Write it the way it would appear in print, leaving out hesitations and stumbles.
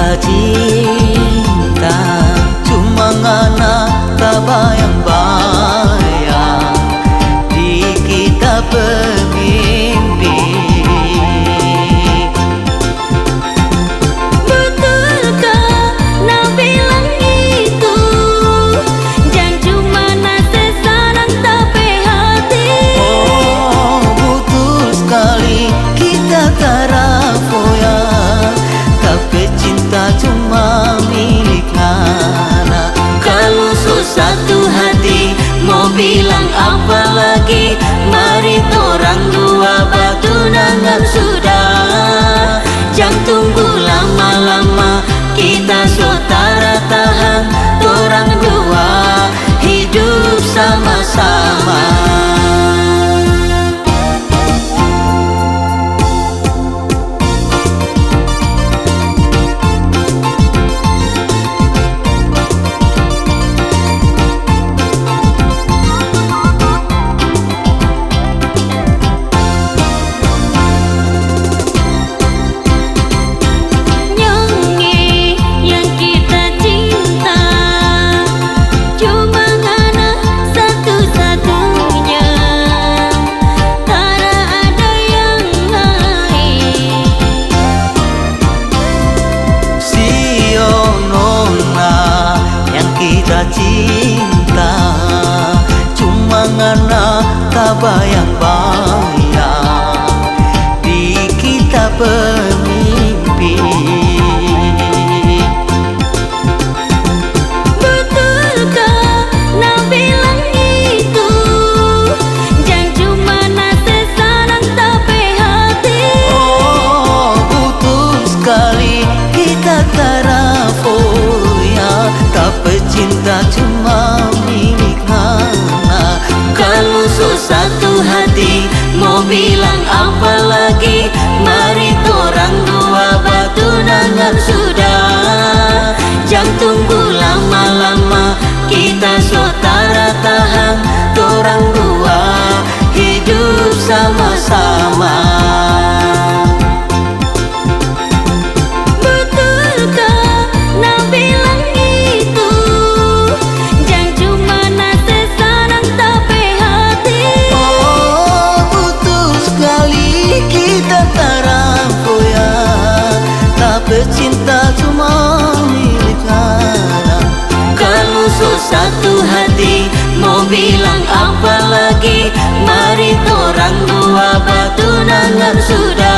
kita cinta cuma ngana kabayang-bayang di kita pemimpi. Betulkah nak bilang itu? Jangan cuma nase sarang tapi hati. Oh, betul sekali kita tarafoya, tapi cinta cuma milik Nana. Kalau satu hati mau bilang apa lagi? Mari torang dua batunangan sudah. Jangan tunggu lama-lama, kita saudara tahan. Torang dua hidup sama-sama. Kita cinta cuma ngana kabayang-bayang di kita pemimpi. Betulkah nak bilang itu? Jangan cuma nase sarang tapi hati. Oh, betul sekali kita tarafoya, tapi cinta cuma milik Nana. Kalau satu hati mau bilang apa lagi? Mari torang dua batunangan sudah. Jangan tunggu lama-lama, kita saudara tahan. Torang dua hidup sama-sama. Betulkah nak bilang itu? Jangan cuma nase sarang tapi hati. Oh, betul sekali kita tarafoya, tapi cinta cuma milik Nana. Kalau satu hati mau bilang apa lagi? Mari torang dua batunangan sudah.